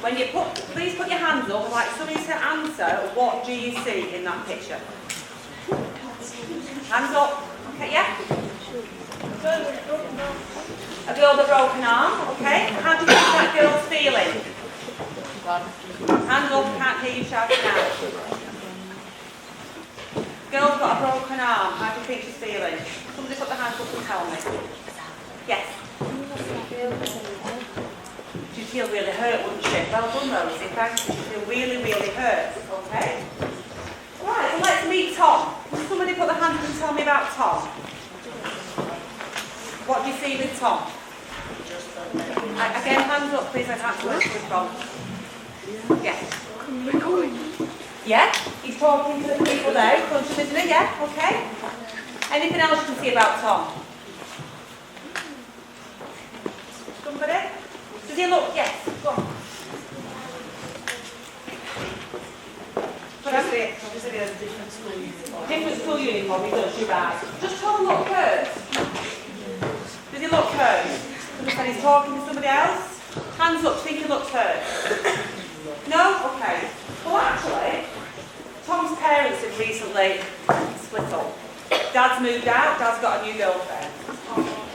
When you please put your hands up. I'd like somebody to answer, what do you see in that picture? Hands up. Okay, yeah? A girl with a broken arm, okay? How do you think that girl's feeling? Hands up, can't hear you shouting out. Girl's got a broken arm, how do you think she's feeling? Somebody put their hands up and tell me. Yes? She'd feel really hurt, wouldn't she? Well done, Rosie, thank you. She'd feel really, really hurt, okay? Right, so let's meet Tom. Can somebody put their hands up and tell me about Tom? What do you see with Tom? Again, hands up, please. I can't see where it's from. Yeah. Yeah? He's talking to the people there in front of him, isn't he? Yeah? Okay. Anything else you can see about Tom? Somebody? Does he look? Yes. Go on. Obviously, he has a different school uniform. Different school uniform, he does, you're right. Does Tom look hurt? Does he look hurt? And he's talking to somebody else? Hands up, do you think he looks hurt? No? Okay. Well, actually, Tom's parents have recently split up. Dad's moved out, Dad's got a new girlfriend.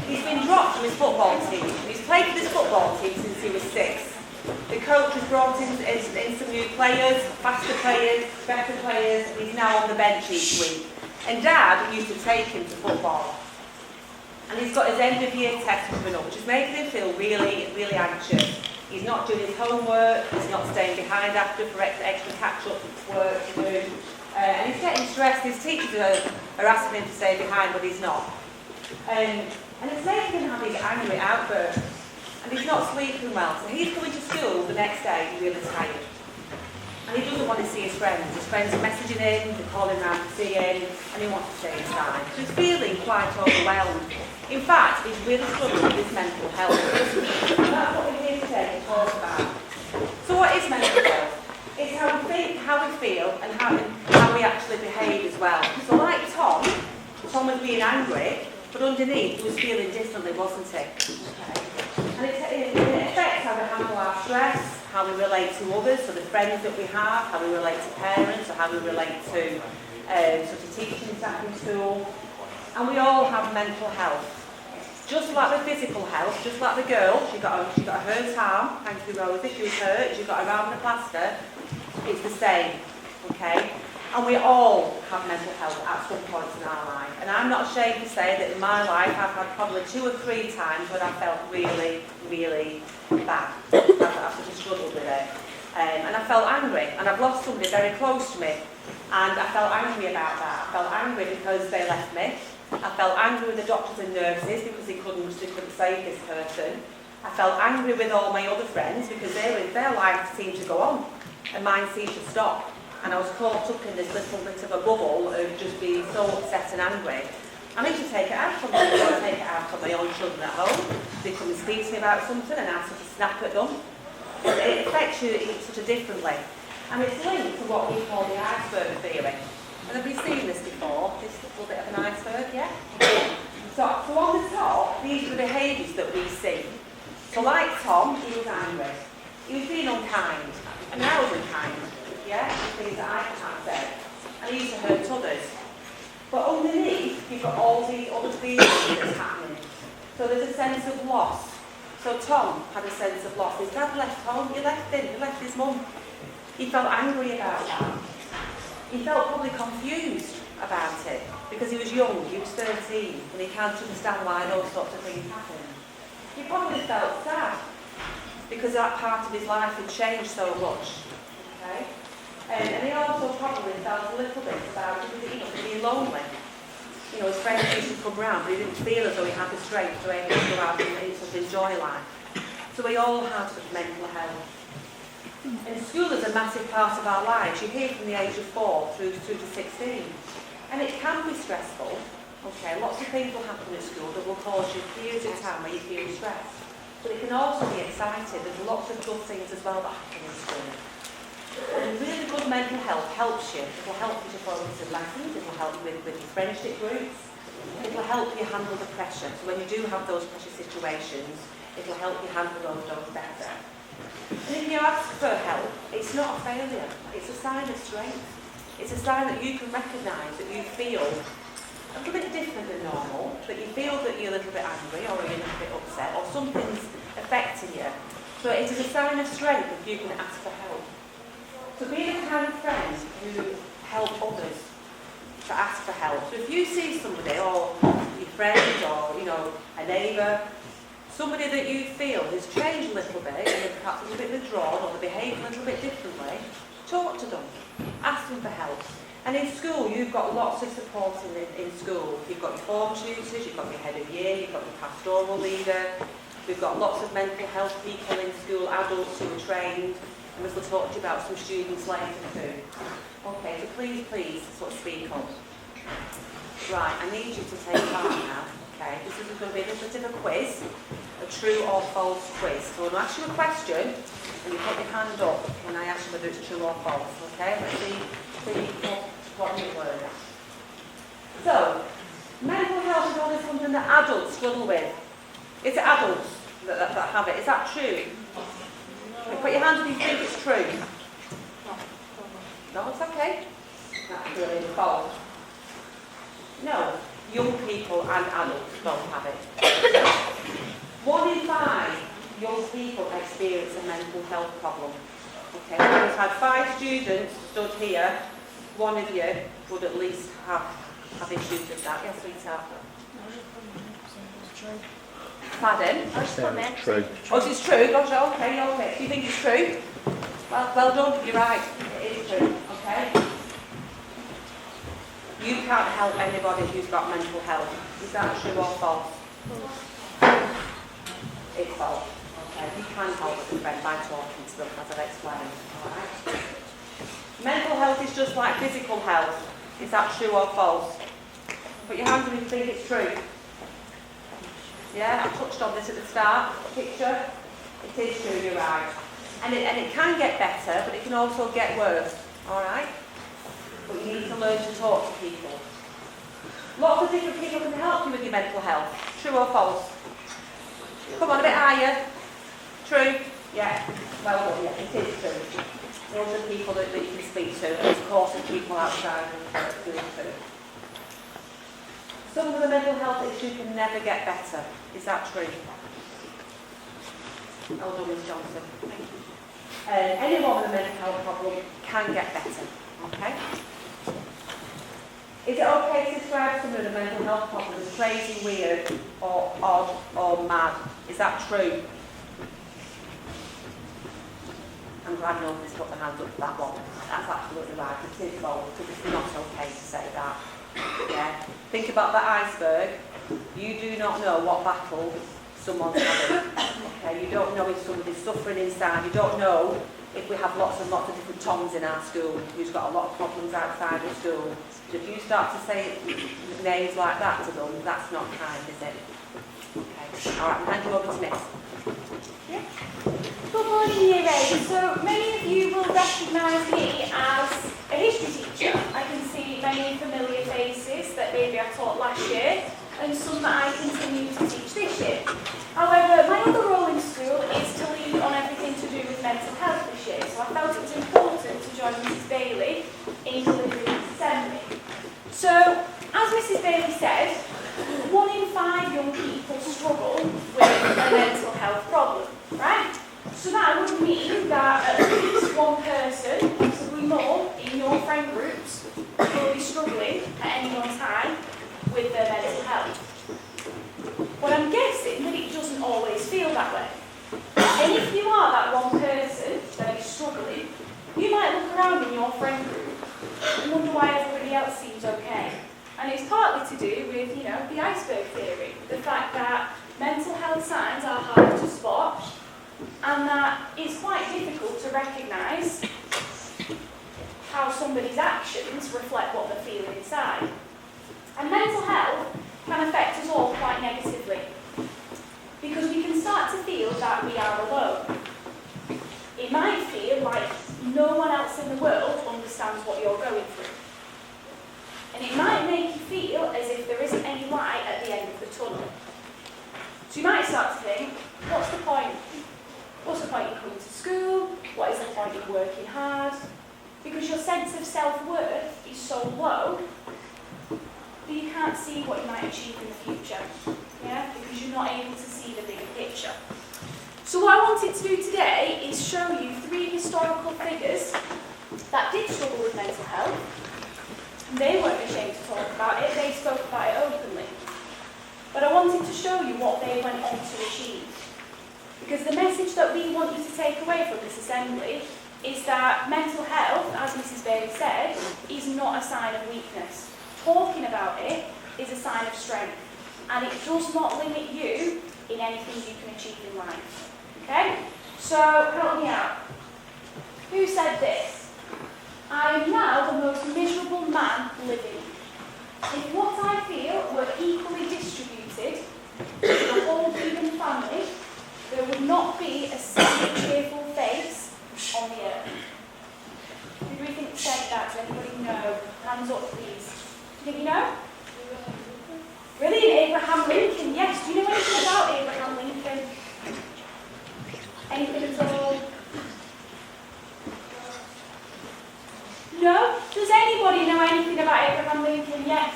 He's been dropped from his football team. He's played for this football team since he was 6. The coach has brought in some new players, faster players, better players, and he's now on the bench each week. And Dad used to take him to football. And he's got his end of year test coming up, which is making him feel really, really anxious. He's not doing his homework, he's not staying behind after for extra catch-up work to do. And he's getting stressed. His teachers are asking him to stay behind, but he's not. And it's making him have these angry outbursts. And he's not sleeping well. So he's coming to school the next day really tired. And he doesn't want to see his friends. His friends are messaging him, they're calling round to see him, and he wants to stay inside. So he's feeling quite overwhelmed. In fact, he's really struggling with his mental health. And that's what we're here today to talk about. So what is mental health? It's how we think, how we feel, and how we actually behave as well. So like Tom was being angry, but underneath he was feeling differently, wasn't he? Okay. And it affects how we handle our stress, how we relate to others, so the friends that we have, how we relate to parents, or how we relate to sort of teaching staff in school. And we all have mental health. Just like the physical health, just like the girl, she got a hurt arm, thank you Rosie, she was hurt, she got her arm in a plaster, it's the same, okay? And we all have mental health at some point in our life. And I'm not ashamed to say that in my life I've had probably 2 or 3 times when I felt really, really bad. I've sort of struggled with it. And I felt angry. And I've lost somebody very close to me. And I felt angry about that. I felt angry because they left me. I felt angry with the doctors and nurses because they couldn't save this person. I felt angry with all my other friends because their life seemed to go on. And mine seemed to stop. And I was caught up in this little bit of a bubble of just being so upset and angry. I need to take it out on them. I take it out on my own children at home. They come and speak to me about something and I sort of snap at them. It affects you sort of differently. And it's linked to what we call the iceberg theory. And have you seen this before? This little bit of an iceberg, yeah? So on the top, these are the behaviours that we see. So like Tom, he was angry. He was being unkind. And I was unkind. Yeah, things that I can't say. And he used to hurt others. But underneath, you've got all the other feelings that's happening. So there's a sense of loss. So Tom had a sense of loss. His dad left home, he left him, he left his mum. He felt angry about that. He felt probably confused about it because he was young, he was 13, and he can't understand why those sorts of things happen. He probably felt sad because that part of his life had changed so much. Okay? And he also probably felt a little bit about being lonely. You know, his friends used to come round, but he didn't feel as though he had the strength to go out and sort of enjoy life. So we all have sort of mental health. And school is a massive part of our lives. You're here from the age of 4 through to 16. And it can be stressful. Okay, lots of things will happen at school that will cause you periods of time where you feel stressed. But it can also be exciting. There's lots of good things as well that happen in school. And really good mental health helps you. It will help you to focus on lessons, it will help you with your friendship groups, it will help you handle the pressure. So when you do have those pressure situations, it will help you handle those better. And if when you ask for help, it's not a failure. It's a sign of strength. It's a sign that you can recognise that you feel a little bit different than normal, that you feel that you're a little bit angry or you're a little bit upset or something's affecting you. So it is a sign of strength if you can ask for help. So be the kind of friend who help others to ask for help. So if you see somebody or your friend or, a neighbour, somebody that you feel has changed a little bit and they're perhaps a little bit withdrawn or they behave a little bit differently, talk to them. Ask them for help. And in school, you've got lots of support in school. You've got your form tutors, you've got your head of year, you've got your pastoral leader. We've got lots of mental health people in school, adults who are trained. And we'll talk to you about some students later too. Okay, so please sort of speak up. Right, I need you to take part now. Okay, this is going to be a little bit of a quiz, a true or false quiz. So I'm going to ask you a question, and you put your hand up when I ask you whether it's true or false. Okay, let's see what you learn. So, mental health is always something that adults struggle with. Is it adults that have it? Is that true? Put your hand up if you think it's true. No, it's okay. That's really false. No, young people and adults don't have it. 1 in 5 young people experience a mental health problem. Okay, we've had 5 students stood here. 1 of you would at least have issues with that. Yes, sweetheart. Pardon? True. Oh, it's true? Gosh, okay. Do you think it's true? Well done, you're right. It is true, okay? You can't help anybody who's got mental health. Is that true or false? It's false. Okay, you can help with a friend by talking to them, as I've explained. Alright? Mental health is just like physical health. Is that true or false? Put your hands up if you think it's true. Yeah, I touched on this at the start. Picture. It is true, you're right. And it can get better, but it can also get worse. Alright? But you need to learn to talk to people. Lots of different people can help you with your mental health. True or false? Come on, a bit higher. True? Yeah. Well done, yeah, it is true. Those are people that you can speak to, and of course there's people outside who do too. Some of the mental health issues can never get better. Is that true? Well done, Miss Johnson. Thank you. Anyone with a mental health problem can get better. Okay? Is it okay to describe someone with a mental health problem as crazy, weird, or odd, or mad? Is that true? I'm glad nobody's put their hands up for that one. That's absolutely right. It is false, because it's not okay to say that. Yeah. Think about the iceberg. You do not know what battle someone's having. Okay. You don't know if somebody's suffering inside. You don't know if we have lots and lots of different Toms in our school who's got a lot of problems outside of school. So if you start to say names like that to them, that's not kind, is it? Okay. All right. I'll hand you over to Miss. Yeah. Good morning, Year 8. So many of you will recognise me as a history teacher. I can see many familiar faces that maybe I taught last year and some that I continue to teach this year. However, my other role in school is to lead on everything to do with mental health this year, so I felt it was important to join Mrs Bailey in delivering this assembly. So, as Mrs Bailey said, 1 in 5 young people struggle with a mental health problem, right? So that would mean that at least one person, possibly more, in your friend groups will be struggling at any one time with their mental health. But I'm guessing that it doesn't always feel that way. And if you are that one person that is struggling, you might look around in your friend group and wonder why everybody else seems okay. And it's partly to do with, the iceberg theory, the fact that mental health signs are hard to spot, and that it's quite difficult to recognise how somebody's actions reflect what they're feeling inside. And mental health can affect us all quite negatively, because we can start to feel that we are alone. It might feel like no one else in the world understands what you're going through. And it might make you feel as if there isn't any light at the end of the tunnel. So you might start to think, what's the point? What's the point in coming to school? working hard, because your sense of self-worth is so low that you can't see what you might achieve in the future, yeah? Because you're not able to see the bigger picture. So what I wanted to do today is show you 3 historical figures that did struggle with mental health. They weren't ashamed to talk about it, they spoke about it openly. But I wanted to show you what they went on to achieve. Because the message that we want you to take away from this assembly is that mental health, as Mrs. Bailey said, is not a sign of weakness. Talking about it is a sign of strength. And it does not limit you in anything you can achieve in life. Okay? So, help me out. Who said this? I am now the most miserable man living. If what I feel were equally distributed to the whole human family, there would not be a single cheerful face on the earth. Who do we think said that? Does anybody know? Hands up, please. Do you think you know? Brilliant, Abraham Lincoln. Yes. Do you know anything about Abraham Lincoln? Anything at all? No? Does anybody know anything about Abraham Lincoln? Yes.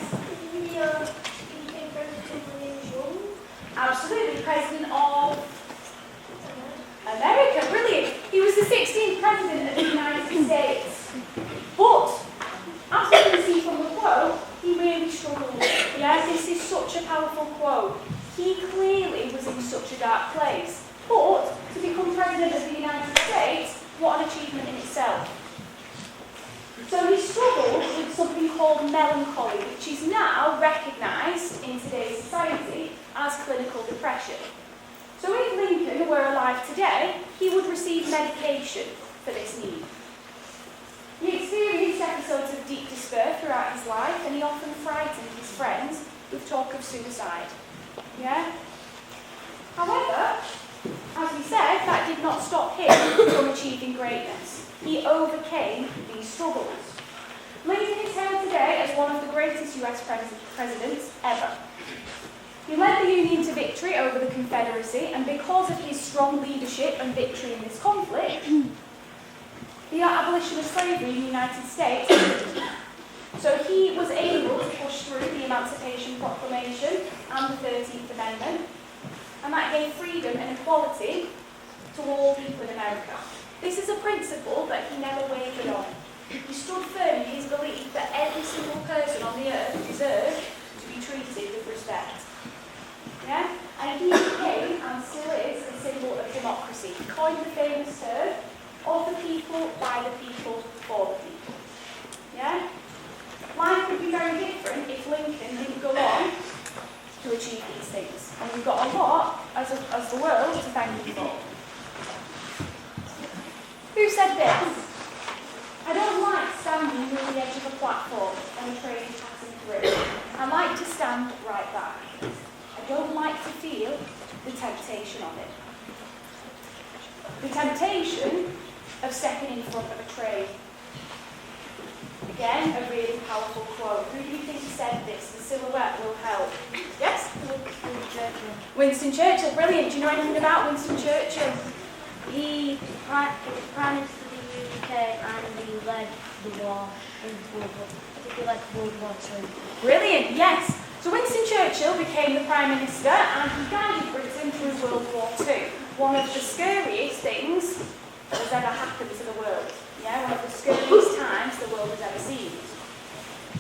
Absolutely, President of America. Brilliant. He was the 16th President of the United States. But, as you can see from the quote, he really struggled. Yeah, this is such a powerful quote. He clearly was in such a dark place. But, to become President of the United States, what an achievement in itself. So he struggled with something called melancholy, which is now recognised in today's society as clinical depression. So if Lincoln were alive today, he would receive medication for this need. He experienced episodes of deep despair throughout his life, and he often frightened his friends with talk of suicide. Yeah? However, as we said, that did not stop him from achieving greatness. He overcame these struggles. Lincoln is hailed today as one of the greatest US presidents ever. He led the Union to victory over the Confederacy, and because of his strong leadership and victory in this conflict, the abolition of slavery in the United States. So he was able to push through the Emancipation Proclamation and the 13th Amendment, and that gave freedom and equality to all people in America. This is a principle that he never wavered on. He stood firm in his belief that every single person on the earth deserved to be treated with respect. Yeah? And he became, and still is, a symbol of democracy. He coined the famous term, of the people, by the people, for the people. Yeah? Life would be very different if Lincoln didn't go on to achieve these things. And we've got a lot, as the world, to thank him for. Who said this? I don't like standing near the edge of a platform on a train passing through. I like to stand right back. I don't like to feel the temptation of it. The temptation of stepping in front of a train. Again, a really powerful quote. Who do you think said this? The silhouette will help. Yes? Winston Churchill. Brilliant. Do you know anything about Winston Churchill? He prime minister of the UK and he led the war in World War. I think he led World War II. Brilliant, yes. So Winston Churchill became the Prime Minister and he guided Britain through World War II. One of the scariest things that has ever happened to the world. Yeah, one of the scariest times the world has ever seen.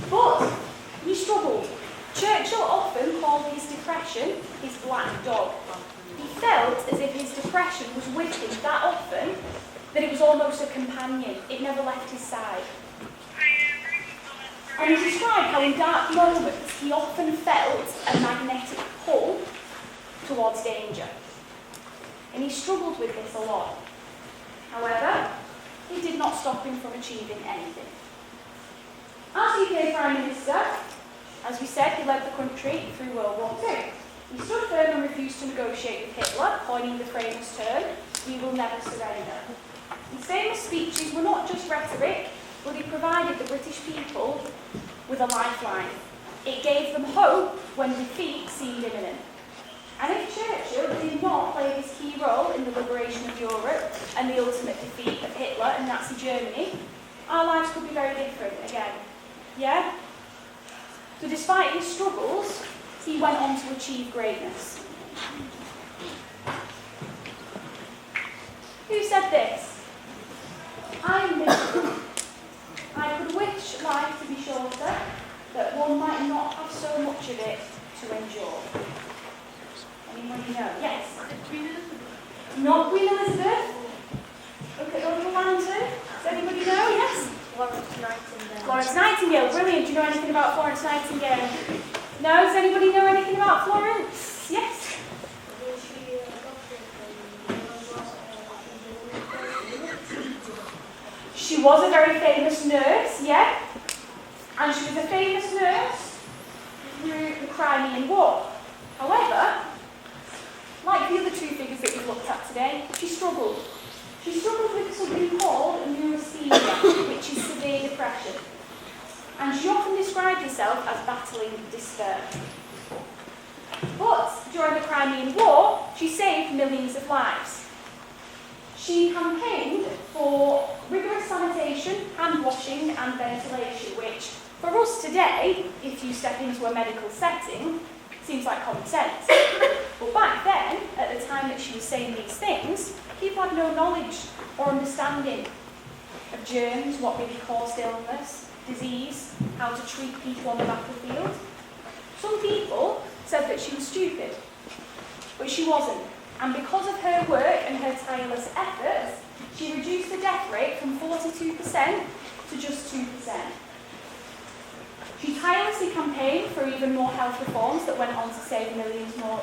But he struggled. Churchill often called his depression his black dog. He felt as if his depression was with him that often that it was almost a companion. It never left his side. And he described how in dark moments he often felt a magnetic pull towards danger. And he struggled with this a lot. However, it did not stop him from achieving anything. As UK Prime Minister, as we said, he led the country through World War II. He stood firm and refused to negotiate with Hitler, coining the famous term, "We will never surrender." His famous speeches were not just rhetoric, but he provided the British people with a lifeline. It gave them hope when defeat seemed imminent. And if Churchill did not play this key role in the liberation of Europe and the ultimate defeat of Hitler and Nazi Germany, our lives could be very different again. Yeah? So despite his struggles, he went on to achieve greatness. Who said this? I am miserable. I could wish life to be shorter, that one might not have so much of it to endure. Anybody know? Yes? Not Queen Elizabeth? Okay, over the lantern. Does anybody know? Yes? Florence Nightingale. Florence Nightingale, brilliant. Do you know anything about Florence Nightingale? No? Does anybody know anything about Florence? Yes? She was a very famous nurse, yeah? And she was a famous nurse through the Crimean War. However, like the other two figures that we've looked at today, she struggled. She struggled with something called neurasthenia, which is severe depression. And she often described herself as battling despair. But during the Crimean War, she saved millions of lives. She campaigned for rigorous sanitation, hand washing and ventilation, which for us today, if you step into a medical setting, seems like common sense. But back then, at the time that she was saying these things, people had no knowledge or understanding of germs, what really caused illness, disease, how to treat people on the battlefield. Some people said that she was stupid, but she wasn't. And because of her work and her tireless efforts, she reduced the death rate from 42% to just 2%. She tirelessly campaigned for even more health reforms that went on to save millions more.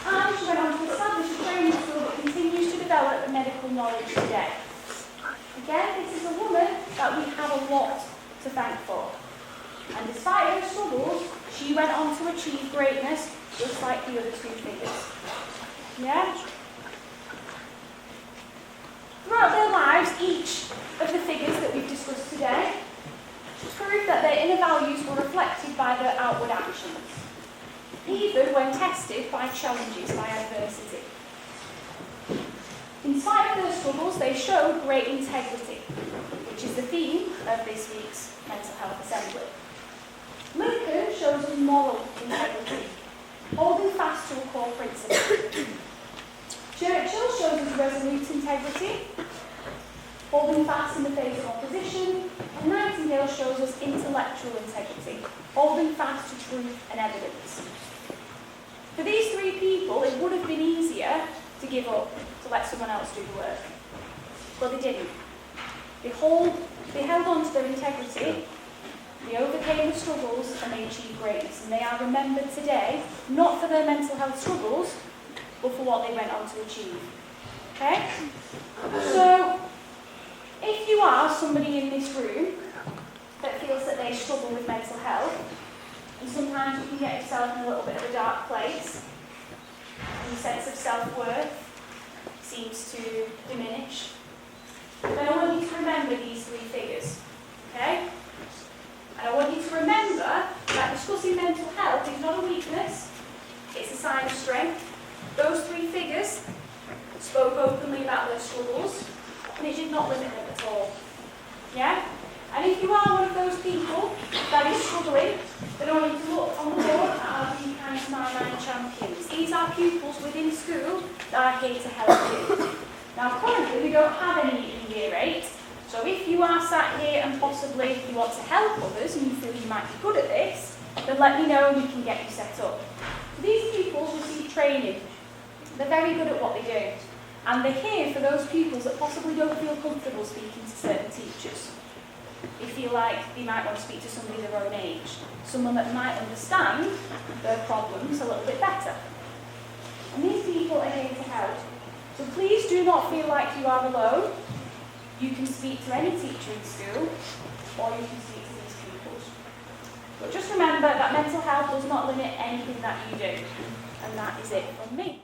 And she went on to establish a training school that continues to develop medical knowledge today. Again, this is a woman that we have a lot to thank for. And despite her struggles, she went on to achieve greatness just like the other two figures. Yeah? Throughout their lives, each of the figures that we've discussed today proved that their inner values were reflected by their outward actions, even when tested by challenges, by adversity. In spite of their struggles, they showed great integrity, which is the theme of this week's Mental Health Assembly. Lincoln shows us moral integrity, holding fast to a core principle. Churchill shows us resolute integrity, holding fast in the face of opposition, and Nightingale shows us intellectual integrity, holding fast to truth and evidence. For these three people, it would have been easier to give up, to let someone else do the work. But they didn't. They held on to their integrity, they overcame the struggles, and they achieved greatness. And they are remembered today, not for their mental health struggles, but for what they went on to achieve. Okay? So, if you are somebody in this room that feels that they struggle with mental health, and sometimes you can get yourself in a little bit of a dark place, and your sense of self-worth seems to diminish, then I want you to remember these three figures. Okay? And I want you to remember that discussing mental health is not a weakness, it's a sign of strength. Those three figures spoke openly about their struggles, and it did not limit them at all. Yeah? And if you are one of those people that is struggling, then I want you to look on the board at our Be Kind Smile 9 champions. These are pupils within school that are here to help you. Now currently we don't have any in Year 8, so if you are sat here and possibly you want to help others and you feel you might be good at this, then let me know and we can get you set up. So these pupils receive training. They're very good at what they do. And they're here for those pupils that possibly don't feel comfortable speaking to certain teachers. They feel like they might want to speak to somebody their own age, someone that might understand their problems a little bit better. And these people are here to help. So please do not feel like you are alone. You can speak to any teacher in school, or you can speak to these pupils. But just remember that mental health does not limit anything that you do. And that is it from me.